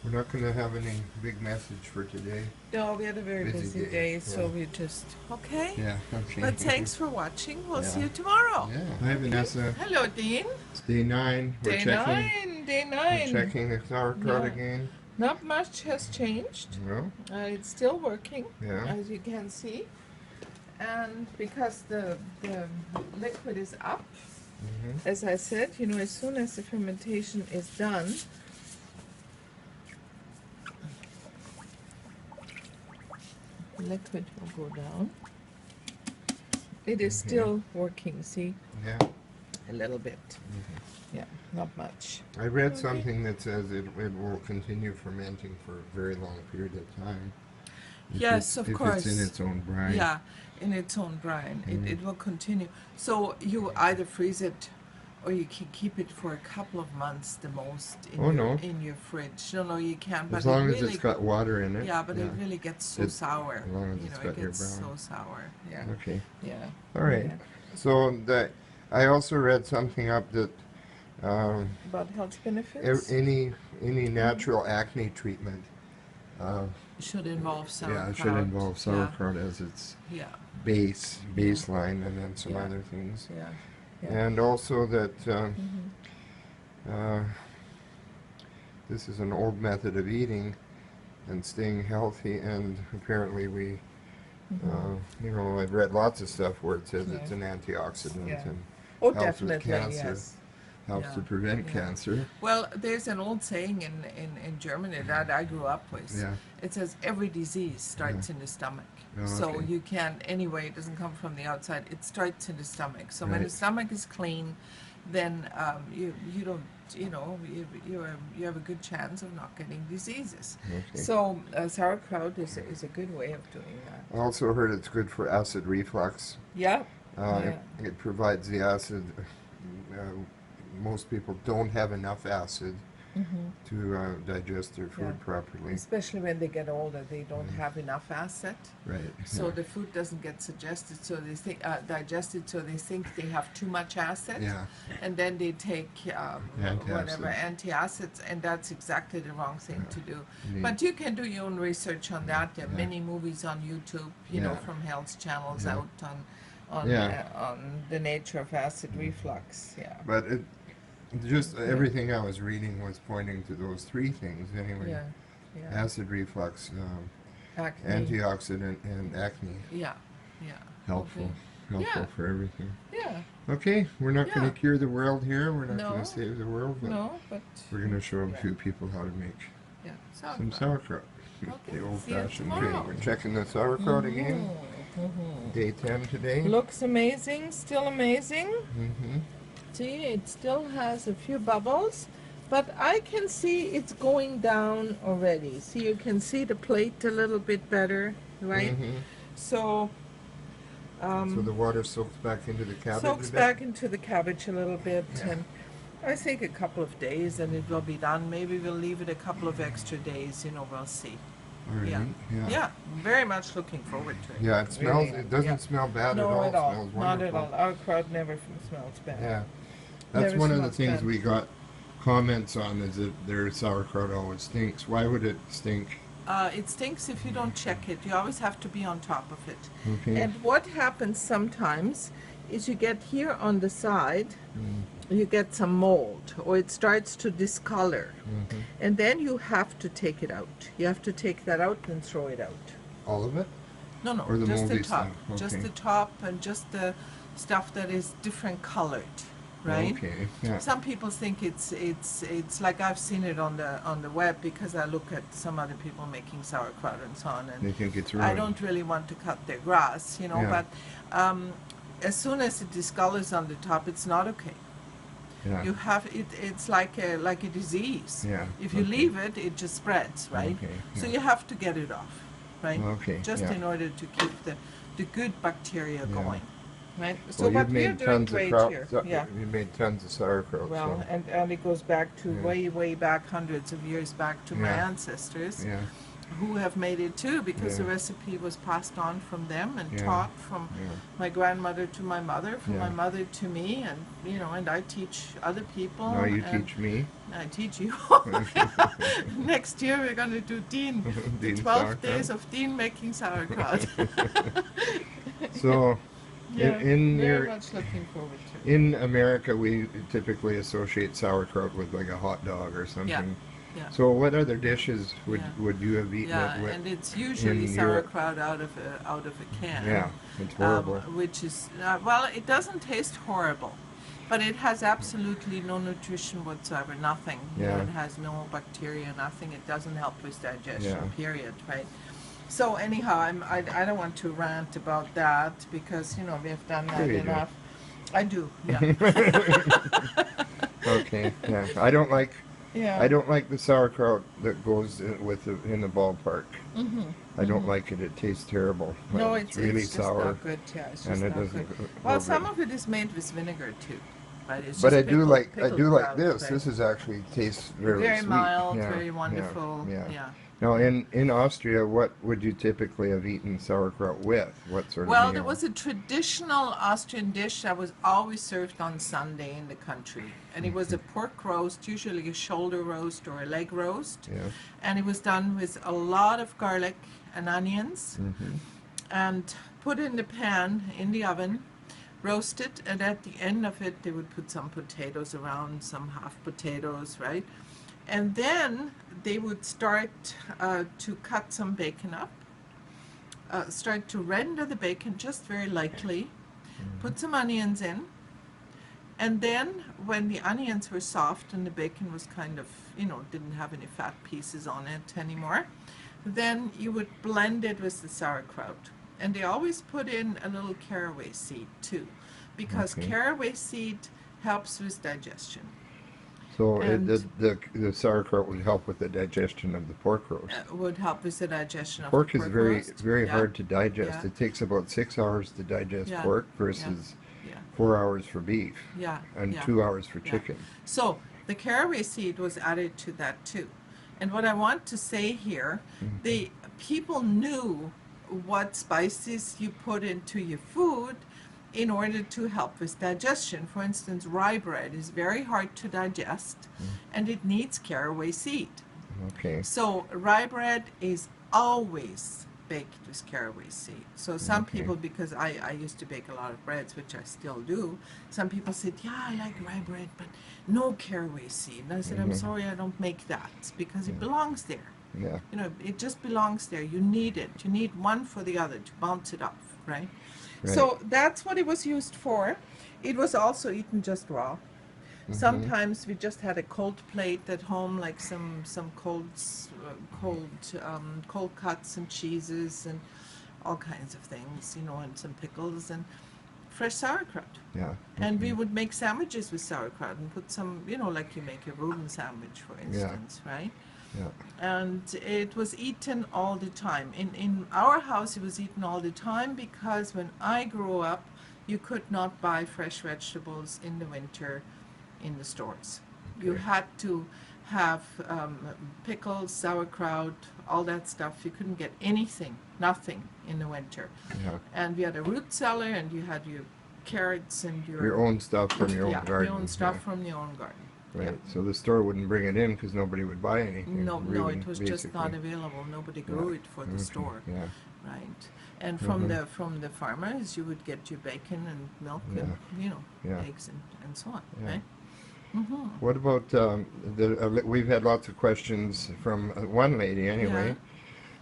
We're not going to have any big message for today. No, we had a very Busy busy day, day, so yeah. we just okay. Yeah. Okay. But thanks for watching. We'll see Yeah. you tomorrow. Yeah. Hi, Vanessa. Hello, Dean. It's day 9. We're Day checking. 9. Day We're 9. checking the sauerkraut Yeah. again. Not much has changed. No. It's still working, Yeah. as you can see. And because the liquid is up, Mm-hmm. as I said, as soon as the fermentation is done, the liquid will go down. It is still working, see? Yeah. A little bit. Mm-hmm. Yeah, not much. I read something that says it will continue fermenting for a very long period of time. Yes, of course. If it's in its own brine. Yeah, in its own brine. Mm. It will continue. So you either freeze it or you can keep it for a couple of months the most in your fridge. No, you can. But As long it as really, it's got water in it. yeah, but it really gets so sour. As long as it's it got your gets so brown. sour. Yeah. Okay. Yeah. All right. Yeah. So I also read something up that About health benefits? any natural acne treatment. Should involve sauerkraut. Yeah, it should involve sauerkraut as its Yeah. baseline, and then some Yeah. other things. Yeah. Yeah. And also that Mhm. this is an old method of eating and staying healthy, and apparently we, I've read lots of stuff where it says it's Yeah. an antioxidant Yeah. and Oh, helps with definitely, cancer, yes. helps Yeah. to prevent Yeah. cancer. Well, there's an old saying in Germany that I grew up with. Yeah. It says every disease starts in the stomach. Oh, So okay. you can't, anyway, it doesn't come from the outside. It starts in the stomach. So when the Right. stomach is clean, then you don't, you have a good chance of not getting diseases. Okay. So sauerkraut is a good way of doing that. I also heard it's good for acid reflux. Yeah. It provides the acid. Most people don't have enough acid to digest their food properly. Especially when they get older, they don't have enough acid. Right. So Yeah. the food doesn't get digested, so they think they have too much acid, Yeah. and then they take whatever Antacids. antacids, and that's exactly the wrong thing to do. Indeed. But you can do your own research on that. There are Yeah. many movies on YouTube, you know, Yeah. from health channels Yeah. out Yeah. on the nature of acid reflux. Yeah. But just everything I was reading was pointing to those three things anyway. Yeah. Yeah. Acid reflux, Acne. antioxidant, and acne. Yeah. Yeah. Helpful. Okay. Helpful Yeah. for everything. Yeah. Okay, we're not going Yeah. to cure the world here. We're not No. going to save the world, but No, but we're going to show a Yeah. few people how to make yeah. some sauerkraut. Okay, The see you old-fashioned way. tomorrow. We're checking the sauerkraut again. Day 10 today. Looks amazing, still amazing. Mm-hmm. See, it still has a few bubbles, but I can see it's going down already. See, you can see the plate a little bit better, right? Mm-hmm. So, So the water soaks back into the cabbage soaks a bit? back into the cabbage a little bit, Yeah. and I think a couple of days and it will be done. Maybe we'll leave it a couple of extra days, you know, we'll see. All right. Yeah. Yeah. Yeah, very much looking forward to it. Yeah, it smells. Really, It doesn't yeah. smell bad No, at all. at all. It smells Not wonderful. at all. Our crowd never smells bad. Yeah, that's Never one of the smells things bad. we got comments on is that their sauerkraut always stinks. Why would it stink? It stinks if you don't check it. You always have to be on top of it. Okay. And what happens sometimes is you get here on the side, you get some mold, or it starts to discolor. And then you have to take it out. You have to take that out and throw it out. All of it? No, no, Or the just the moldy top. stuff, Just okay. the top and just the stuff that is different colored, right? Okay. Yeah. Some people think it's like I've seen it on the web because I look at some other people making sauerkraut and so on, They and think it's I ruined. don't really want to cut their grass, you know. Yeah. But as soon as it discolors on the top, it's not okay. Yeah. You have it. It's like a disease. Yeah, If you okay. leave it, it just spreads, right? Okay, So yeah. you have to get it off, right? Okay, Just yeah. in order to keep the good bacteria Yeah. going, right? So Well, but you've we're made doing tons of great kraut. here. So Yeah. You made tons of sauerkraut. Well, so. and it goes back to Yeah. way back, hundreds of years back to my Yeah. ancestors Yeah. who have made it too, because the Yeah. recipe was passed on from them and Yeah. taught from Yeah. my grandmother to my mother, from Yeah. my mother to me, and you know, and I teach other people. Now you and teach me. I teach you. Next year we're going to do Dean, the Dean 12 sauerkraut. days of Dean making sauerkraut. So, Yeah, in very your much looking forward to it. in America, we typically associate sauerkraut with like a hot dog or something. Yeah. So, what other dishes would Yeah. would you have eaten Yeah, it with? and it's usually in Europe? sauerkraut out of a can. Yeah, it's horrible. Which is well, it doesn't taste horrible, but it has absolutely no nutrition whatsoever. Nothing. You know, Yeah. it has no bacteria. Nothing. It doesn't help with digestion. Yeah. Period. Right. So anyhow, I don't want to rant about that because you know we have done that Sure you do. enough. I do. Yeah. Okay, yeah. I don't like Yeah. I don't like the sauerkraut that goes in the ballpark. I don't like it. It tastes terrible. No, it's really just sour. not good. Yeah, it's just and it not doesn't good. go Well, good. some of it is made with vinegar too, right? It's But just I do like pickled like kraut, this. right? This is actually tastes really very sweet. mild, Yeah, very yeah, wonderful. Yeah. Yeah. Now in Austria, what would you typically have eaten sauerkraut with? What sort of Well, meal? there was a traditional Austrian dish that was always served on Sunday in the country, and it was a pork roast, usually a shoulder roast or a leg roast, Yeah. and it was done with a lot of garlic and onions, and put in the pan in the oven, roast it, and at the end of it they would put some potatoes around, some half potatoes, right? And then they would start to cut some bacon up, start to render the bacon just very lightly, put some onions in, and then when the onions were soft and the bacon was kind of, you know, didn't have any fat pieces on it anymore, then you would blend it with the sauerkraut. And they always put in a little caraway seed too, because Okay. caraway seed helps with digestion. So and- the sauerkraut would help with the digestion of the pork roast. Would help with the digestion of Pork the is pork very roast. very Yeah. hard to digest. Yeah. It takes about 6 hours to digest Yeah. pork versus Yeah. 4 hours for beef Yeah. and yeah. 2 hours for Yeah. chicken. So the caraway seed was added to that too. And what I want to say here, the people knew what spices you put into your food in order to help with digestion. For instance, rye bread is very hard to digest, and it needs caraway seed. Okay. So rye bread is always baked with caraway seed. So some people, because I used to bake a lot of breads, which I still do, some people said, yeah, I like rye bread, but no caraway seed. And I said, I'm sorry, I don't make that, because it belongs there. Yeah. You know, it just belongs there. You need it. You need one for the other to bounce it off, right? So that's what it was used for. It was also eaten just raw. Sometimes we just had a cold plate at home, like some cold cuts and cheeses and all kinds of things, you know, and some pickles and fresh sauerkraut. Yeah. And we would make sandwiches with sauerkraut and put some, you know, like you make a Reuben sandwich, for instance, right? Yeah. And it was eaten all the time. In our house, it was eaten all the time because when I grew up, you could not buy fresh vegetables in the winter in the stores. You had to have pickles, sauerkraut, all that stuff. You couldn't get anything, nothing in the winter. Yeah. And we had a root cellar, and you had your carrots and Your own stuff from your own garden. your own stuff from your own garden. Right. So the store wouldn't bring it in because nobody would buy anything. No, really, it was just not available. Nobody grew it for the store. Yeah. Right. And from the farmers, you would get your bacon and milk and, you know, eggs and so on, right? What about we've had lots of questions from one lady anyway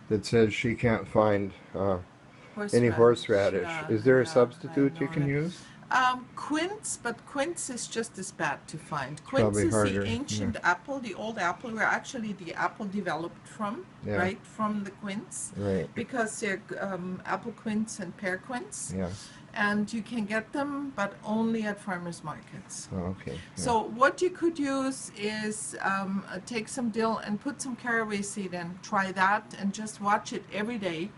that says she can't find any horseradish. Is there a substitute you can use? Quince, but quince is just as bad to find. Probably Quince is harder, the ancient apple, the old apple, where actually the apple developed from, right, from the quince. Right. Because they're apple quince and pear quince. Yeah. And you can get them, but only at farmers markets. Oh, okay. Yeah. So what you could use is take some dill and put some caraway seed in. Try that and just watch it every day.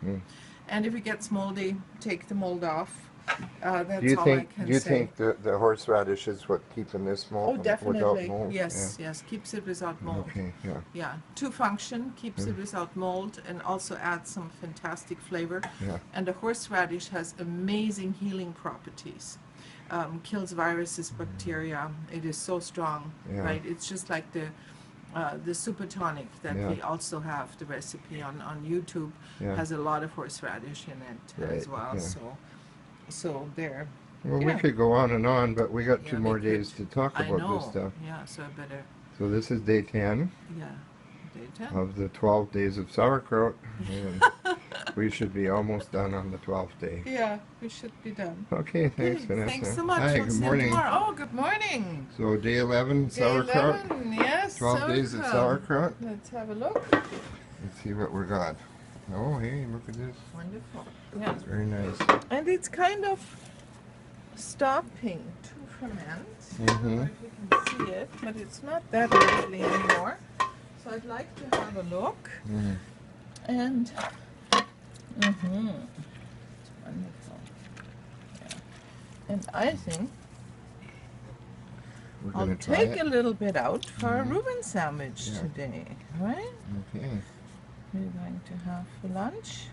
And if it gets moldy, take the mold off. That's all I can say. Do you think the horseradish is what keeping this mold? Oh, definitely. Without mold? Yes, yes. Keeps it without mold. Okay, yeah. Yeah. To function, keeps it without mold, and also adds some fantastic flavor. Yeah. And the horseradish has amazing healing properties. Kills viruses, bacteria. It is so strong, right? It's just like the super tonic that we also have. The recipe on YouTube has a lot of horseradish in it as well. So there. Well, we could go on and on, but we got 2 more days to talk I about know. this stuff. Yeah, so I better. So this is day 10 Day 10. of the 12 days of sauerkraut. And we should be almost done on the 12th day. Yeah, we should be done. Okay, thanks, Vanessa. Thanks so much. Hi, We'll good see you morning. tomorrow. Oh, good morning. So day 11, sauerkraut. Day 11, yes. 12 days of sauerkraut. Let's have a look. Let's see what we got. Oh, hey, look at this. Wonderful. Yeah. Very nice. And it's kind of stopping to ferment. I don't know if you can see it, but it's not that easily anymore. So I'd like to have a look. And it's wonderful. Yeah. And I think We're I'll gonna try take it. a little bit out for a Reuben sandwich Yeah. today, right? Okay. We're going to have for lunch.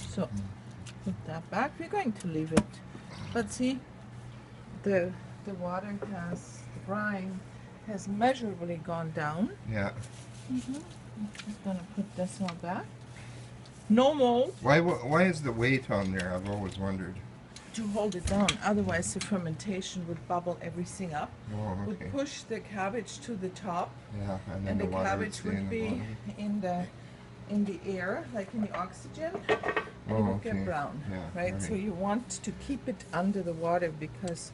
So put that back. We're going to leave it. But see, the water has, the brine has measurably gone down. Yeah. I'm just going to put this one back. No mold. Why is the weight on there? I've always wondered. To hold it down, otherwise the fermentation would bubble everything up. Oh, okay. Would push the cabbage to the top, Yeah, and then and the water cabbage stay in would the be bottom. in the air, like in the oxygen, and it would okay. get brown. Yeah, right? So you want to keep it under the water because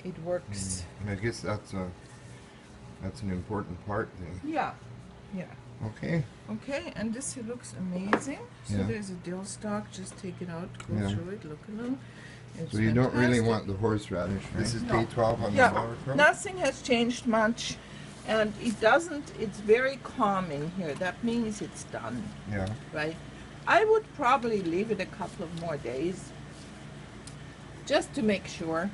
it works. I guess that's an important part then. Yeah, yeah. Okay. Okay, and this looks amazing. So Yeah. there's a dill stalk. Just take it out, go Yeah. through it, look at them. It's So you don't really fantastic. want the horseradish. This is No. day 12 on the Yeah, sauerkraut? nothing has changed much, and it doesn't. It's very calming here. That means it's done, Yeah. right? I would probably leave it a couple of more days, just to make sure.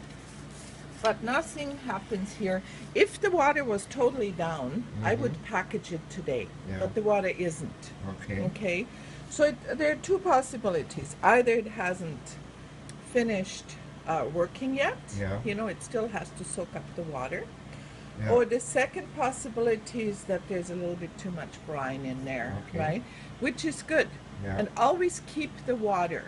but nothing happens here. If the water was totally down, I would package it today, Yeah. but the water isn't. Okay. Okay, so there are two possibilities. Either it hasn't finished working yet, Yeah. you know, it still has to soak up the water. Yeah. Or the second possibility is that there's a little bit too much brine in there, Okay. right? Which is good. Yeah. And always keep the water.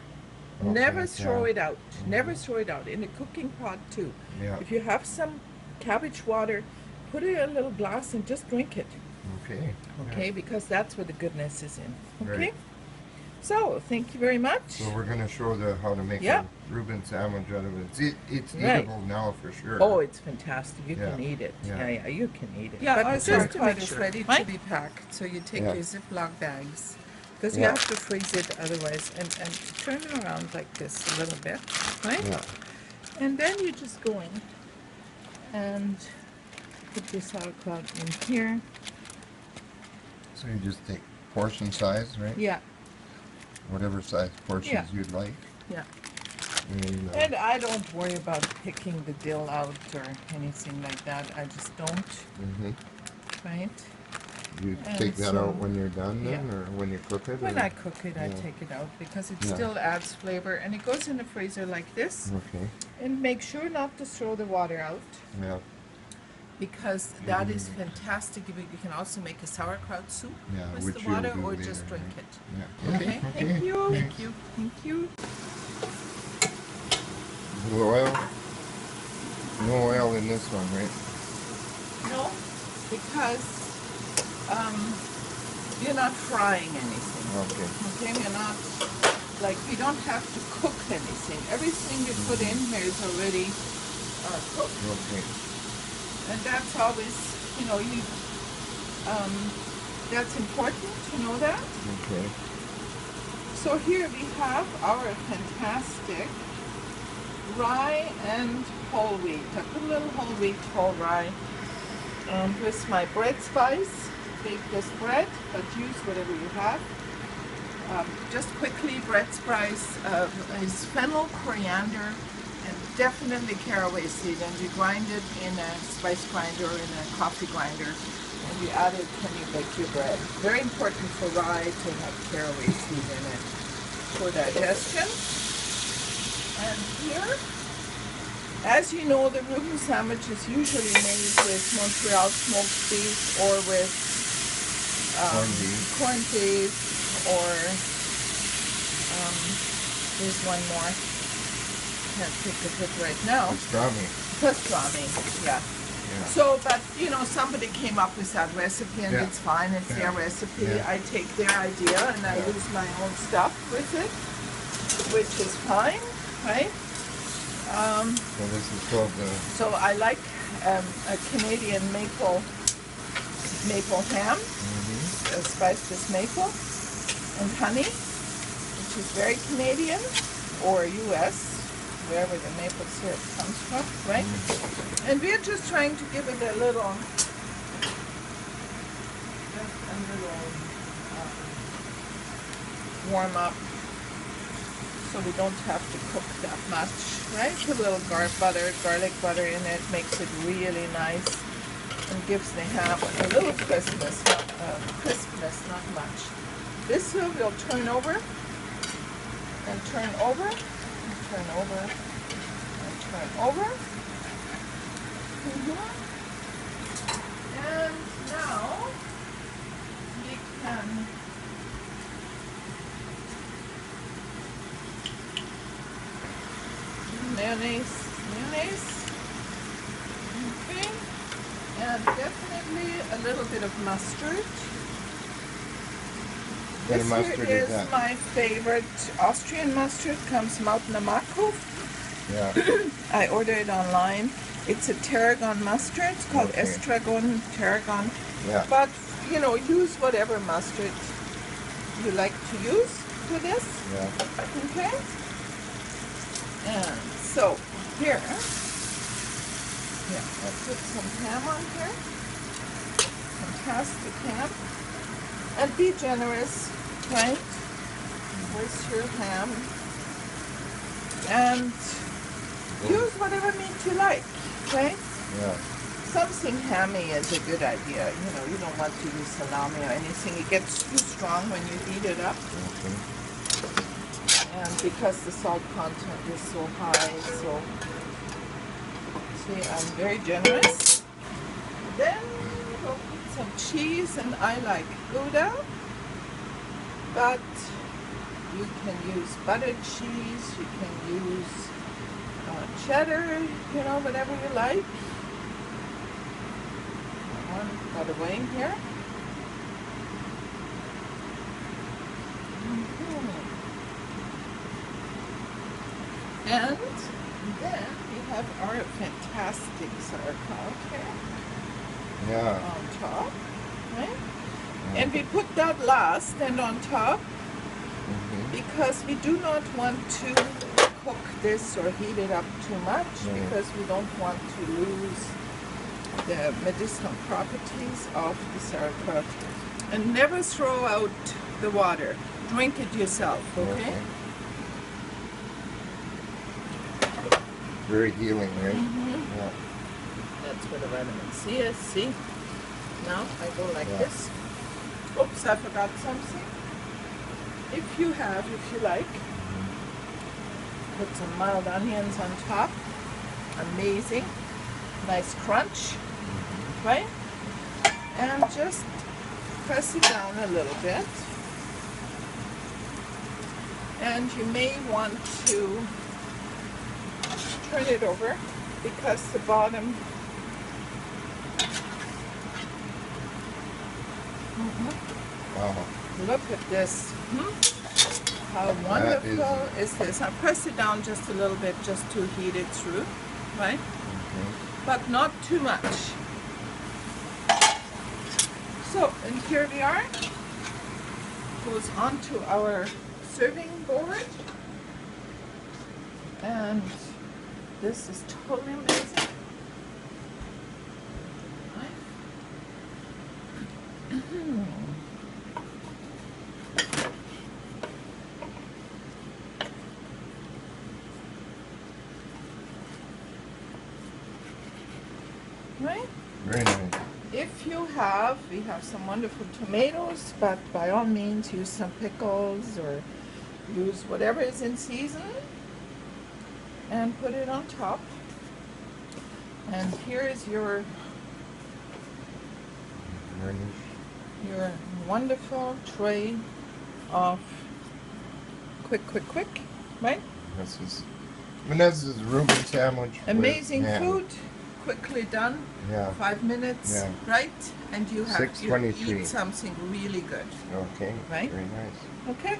Okay, Never throw yeah. it out. Never throw it out. In the cooking pot too. Yeah. If you have some cabbage water, put it in a little glass and just drink it. Okay. Okay, because that's where the goodness is in. Okay? Right. So, thank you very much. So we're going to show how to make Yeah. a Reuben sandwich out of it. It's Right. eatable now for sure. Oh, it's fantastic. You Yeah. can eat it. Yeah. Yeah, you can eat it. Yeah, But our just to sauerkraut make is sure. ready to Right? be packed. So you take Yeah. your Ziploc bags, because you Yeah. have to freeze it otherwise, and turn it around like this a little bit, right? Yeah. And then you just go in and put your sauerkraut in here. So you just take portion size, right? Yeah, Whatever size portions Yeah. you'd like. yeah. And I don't worry about picking the dill out or anything like that. I just don't, Mhm. right? You And take that so- out when you're done then, yeah. or when you cook it? When or- I cook it, I Yeah. take it out because it Yeah. still adds flavor. And it goes in the freezer like this. Okay. And make sure not to throw the water out, Yeah. because that is fantastic. You can also make a sauerkraut soup Yeah, with which the you'll water, do or later, just drink right? it. Yeah. Okay, thank you. Thank you. Thank you. No oil? No oil in this one, right? No, because you're not frying anything. Okay. Okay, you're not, like, you don't have to cook anything. Everything you put in here is already cooked. Okay. And that's always, you know, that's important to know that. Okay. So here we have our fantastic rye and whole wheat. I put a little whole wheat, whole rye with my bread spice. Bake this bread, but use whatever you have. Just quickly, bread spice is fennel, coriander, and definitely caraway seed. And you grind it in a spice grinder or in a coffee grinder. And you add it when you bake your bread. Very important for rye to have caraway seed in it for digestion. And here, as you know, the Reuben sandwich is usually made with Montreal smoked beef or with corned beef, or there's one more. Can't think of it right now. Pastrami. Pastrami, yeah. Yeah. So, but you know, somebody came up with that recipe, and Yeah. it's fine. It's their Yeah. recipe. Yeah. I take their idea and I Yeah. use my own stuff with it, which is fine, right? So this is called the... So I like a Canadian maple ham, spiced with maple and honey, which is very Canadian, or U.S., wherever the maple syrup comes from, right? And we're just trying to give it a little, warm up, so we don't have to cook that much, right? Put a little garlic butter in it, makes it really nice, and gives the ham a little crispness, not much. This here we'll turn over, and turn over, and turn over, and turn over. And now we can mayonnaise, okay, and definitely a little bit of mustard. What kind of This mustard here is is that? my favorite Austrian mustard, comes from Namako. Yeah. I ordered it online. It's a tarragon mustard. It's called Okay. estragon, tarragon. Yeah. But, you know, use whatever mustard you like to use for this. Yeah. Okay? And so, here, I'll put some ham on here. Fantastic ham. And be generous, right? With your ham. And use whatever meat you like. Okay? Yeah. Something hammy is a good idea. You know, you don't want to use salami or anything. It gets too strong when you heat it up. Okay. And because the salt content is so high, so see, I'm very generous. Then we'll put some cheese, and I like Gouda, but you can use buttered cheese, you can use cheddar, you know, whatever you like. One got away here. And then we have our fantastic sauerkraut here Yeah. on top, right? And we put that last and on top because we do not want to cook this or heat it up too much because we don't want to lose the medicinal properties of the sauerkraut. And never throw out the water. Drink it yourself, okay? Very healing, right? Yeah. That's what the vitamin C is. See? Now I go like this. Oops, I forgot something. If you like, put some mild onions on top. Amazing. Nice crunch. Right? And just press it down a little bit. And you may want to turn it over because the bottom Wow. look at this. How wonderful is this? I press it down just a little bit just to heat it through, right? But not too much. So, and here we are. Goes onto our serving board. And this is totally amazing. Right? Very nice. If you have, we have some wonderful tomatoes, but by all means use some pickles or use whatever is in season and put it on top. And here is your wonderful tray of quick, right? This is Vanessa's Reuben sandwich. Amazing with ham. food, quickly done, Yeah. 5 minutes, Yeah. right? And you have you 6:23. eat something really good, Okay. Right? Very nice. okay?